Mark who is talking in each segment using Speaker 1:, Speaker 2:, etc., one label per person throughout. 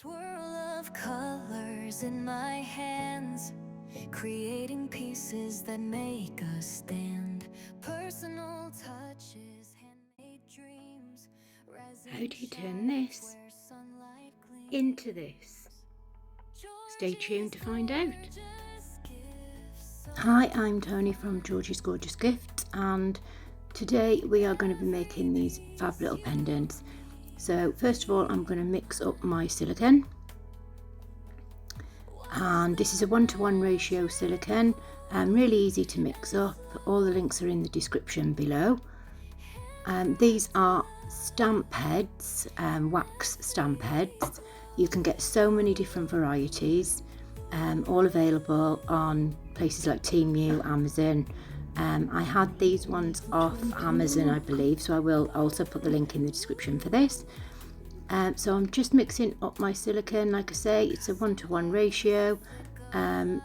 Speaker 1: Swirl of colors in my hands, creating pieces that make us stand. Personal touches, handmade dreams.
Speaker 2: How do you turn this into this? Stay tuned to find out. Hi, I'm Tony from Georgie's Gorgeous Gifts, and today we are going to be making these fab little pendants. So first of all, I'm going to mix up my silicone, and this is a 1:1 ratio silicone, really easy to mix up. All the links are in the description below. These are stamp heads, wax stamp heads. You can get so many different varieties, all available on places like Temu, Amazon. I had these ones off Amazon, I believe, so I will also put the link in the description for this. So I'm just mixing up my silicone. Like I say, it's a 1:1 ratio, and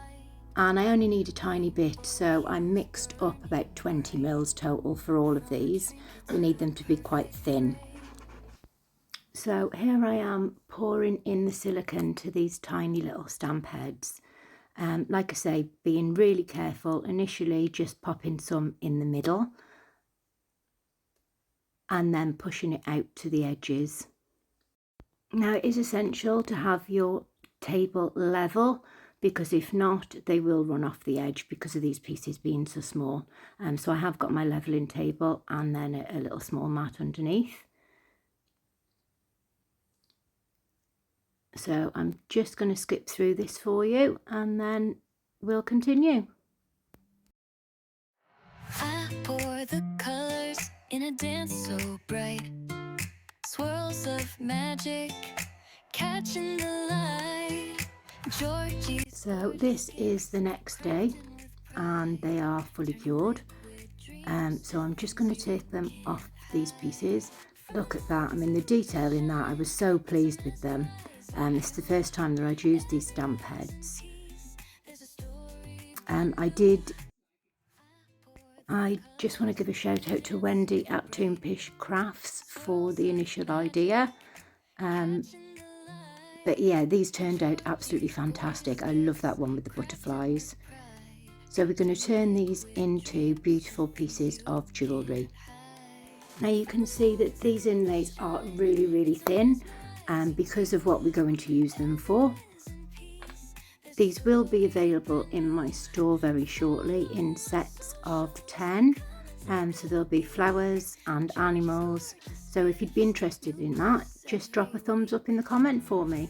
Speaker 2: I only need a tiny bit, so I mixed up about 20 mils total for all of these. We need them to be quite thin. So here I am pouring in the silicone to these tiny little stamp heads. Like I say, being really careful, initially just popping some in the middle and then pushing it out to the edges. Now it is essential to have your table level, because if not, they will run off the edge because of these pieces being so small. So I have got my leveling table and then a little small mat underneath. So I'm just going to skip through this for you and then we'll continue.
Speaker 1: I pour the colors in a dance so bright, swirls of magic catching the light. Georgie's.
Speaker 2: So this is the next day and they are fully cured. So I'm just going to take them off these pieces. Look at that. I mean, the detail in that, I was so pleased with them. It's the first time that I'd used these stamp heads. I just want to give a shout out to Wendy at Toonpish Crafts for the initial idea. But yeah, these turned out absolutely fantastic. I love that one with the butterflies. So we're going to turn these into beautiful pieces of jewellery. Now you can see that these inlays are really, really thin, because of what we're going to use them for. These will be available in my store very shortly in sets of 10. So there'll be flowers and animals. So if you'd be interested in that, just drop a thumbs up in the comment for me.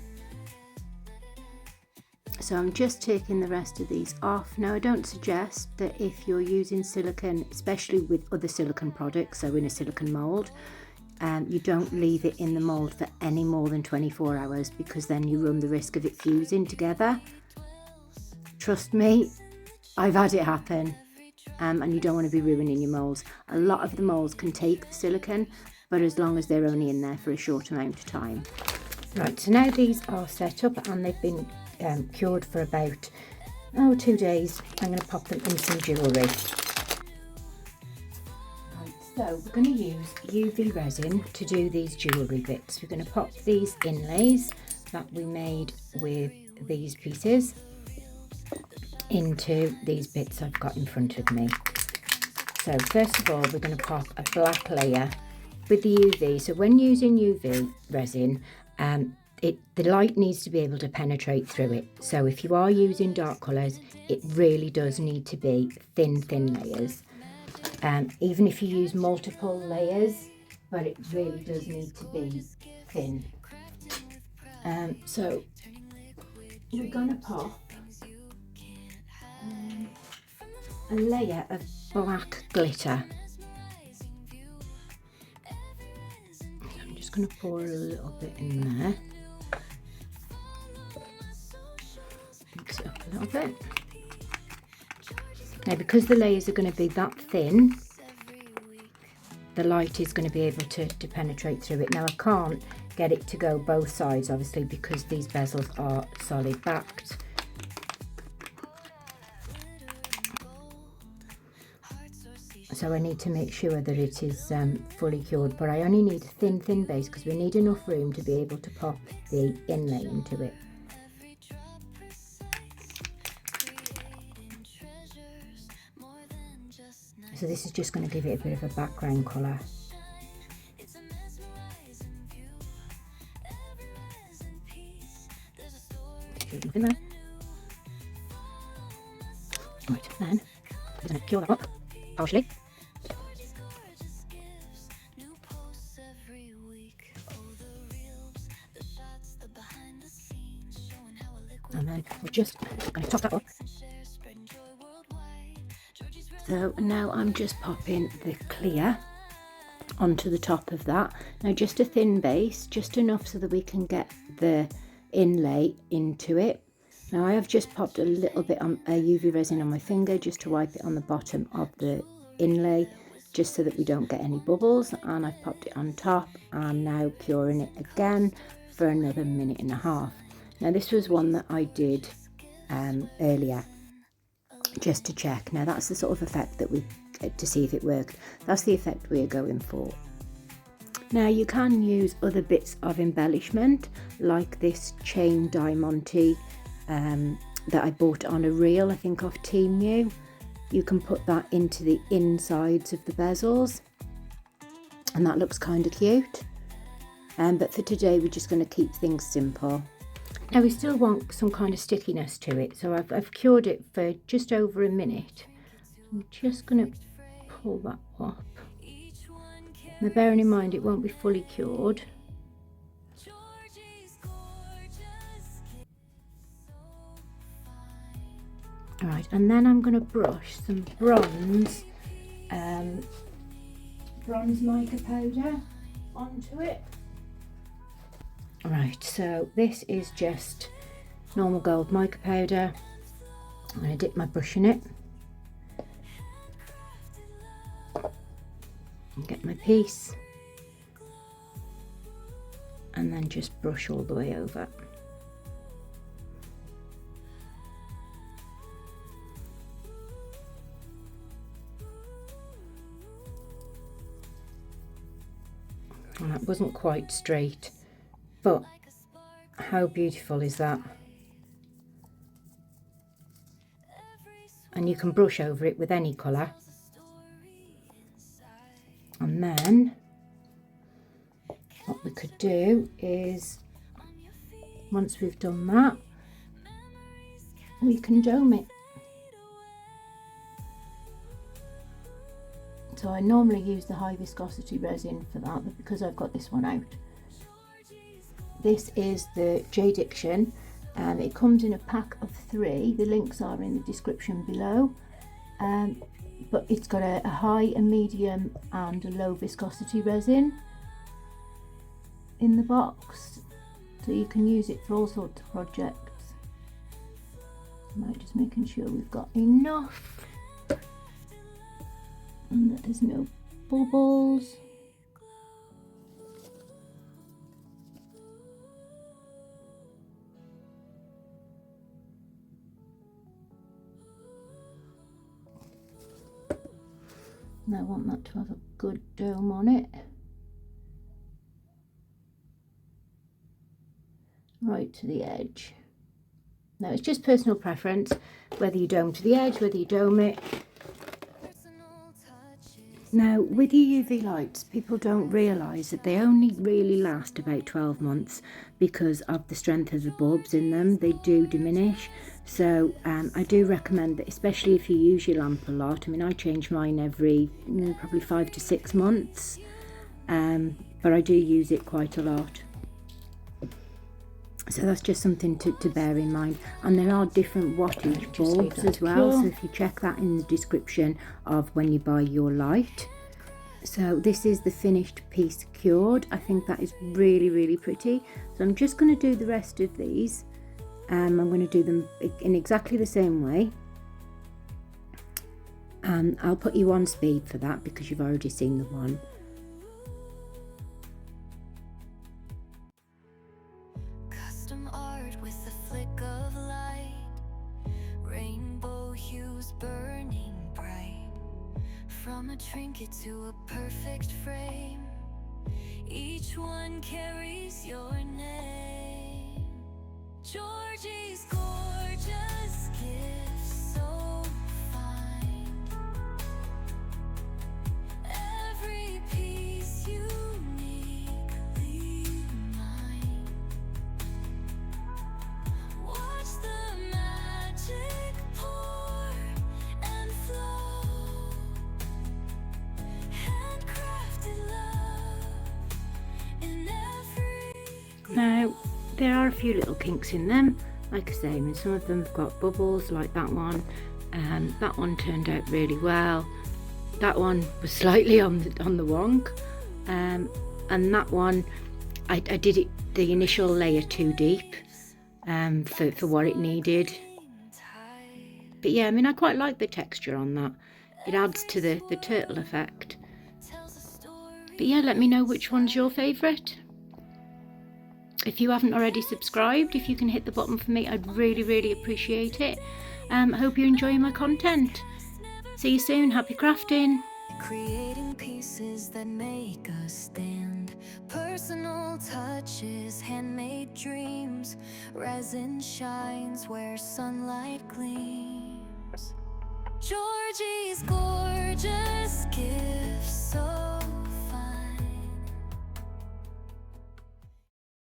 Speaker 2: So I'm just taking the rest of these off. Now I don't suggest that if you're using silicone, especially with other silicone products, so in a silicone mould, you don't leave it in the mould for any more than 24 hours, because then you run the risk of it fusing together. Trust me, I've had it happen, and you don't want to be ruining your moulds. A lot of the moulds can take the silicone, but as long as they're only in there for a short amount of time. Right, so now these are set up and they've been cured for about 2 days. I'm going to pop them in some jewellery. So we're going to use UV resin to do these jewellery bits. We're going to pop these inlays that we made with these pieces into these bits I've got in front of me. So first of all, we're going to pop a black layer with the UV. So when using UV resin, the light needs to be able to penetrate through it. So if you are using dark colours, it really does need to be thin layers. Even if you use multiple layers, but it really does need to be thin. So we're going to pop a layer of black glitter. I'm just going to pour a little bit in there. Mix it up a little bit. Now, because the layers are going to be that thin, the light is going to be able to penetrate through it. Now, I can't get it to go both sides, obviously, because these bezels are solid backed. so I need to make sure that it is fully cured, but I only need a thin base because we need enough room to be able to pop the inlay into it. So this is just going to give it a bit of a background colour. Nothing there. Right, then I'm going to cure that up partially. And then we're just going to top that up. So now I'm just popping the clear onto the top of that. Now just a thin base, just enough so that we can get the inlay into it. Now I have just popped a little bit of UV resin on my finger just to wipe it on the bottom of the inlay, just so that we don't get any bubbles, and I've popped it on top. I'm now curing it again for another 1.5 minutes. Now this was one that I did earlier just to check. Now that's the sort of effect that we to see if it worked. That's the effect we're going for. Now you can use other bits of embellishment like this chain diamante that I bought on a reel, I think off Temu. You can put that into the insides of the bezels and that looks kind of cute. But for today we're just going to keep things simple. Now we still want some kind of stickiness to it, so I've cured it for just over 1 minute. I'm just going to pull that up. Now bearing in mind it won't be fully cured. Alright, and then I'm going to brush some bronze mica powder onto it. Right, so this is just normal gold mica powder. I'm going to dip my brush in it and get my piece, and then just brush all the way over. And that wasn't quite straight, but how beautiful is that? And you can brush over it with any colour. And then what we could do is, once we've done that, we can dome it. So I normally use the high viscosity resin for that, but because I've got this one out. This is the J-Diction, and it comes in a pack of 3. The links are in the description below. But it's got a high, a medium and a low viscosity resin in the box, so you can use it for all sorts of projects. I'm just making sure we've got enough and that there's no bubbles. And I want that to have a good dome on it. Right to the edge. Now it's just personal preference, whether you dome to the edge, whether you dome it. Now with your UV lights, people don't realise that they only really last about 12 months because of the strength of the bulbs in them. They do diminish. So I do recommend that, especially if you use your lamp a lot. I mean, I change mine every probably 5 to 6 months, but I do use it quite a lot. So that's just something to bear in mind. And there are different wattage bulbs as well, so if you check that in the description of when you buy your light. So this is the finished piece cured. I think that is really, really pretty. So I'm just going to do the rest of these. I'm going to do them in exactly the same way. And I'll put you on speed for that because you've already seen the one.
Speaker 1: Custom art with a flick of light, rainbow hues burning bright, from a trinket to a perfect frame, each one carries your name. Georgie's gorgeous gifts, so fine. Every piece uniquely mine. Watch the magic pour and flow. Handcrafted love in every
Speaker 2: Now, there are a few little kinks in them, like I say. I mean, some of them have got bubbles, like that one. That one turned out really well. That one was slightly on the wonk, and that one, I did it the initial layer too deep, for what it needed. But yeah, I mean, I quite like the texture on that. It adds to the turtle effect. But yeah, let me know which one's your favourite. If you haven't already subscribed, if you can hit the button for me, I'd really appreciate it. I hope you're enjoying my content. See you soon. Happy crafting.
Speaker 1: creating pieces that make us stand. Personal touches, handmade dreams. Resin shines where sunlight gleams. Georgie's gold.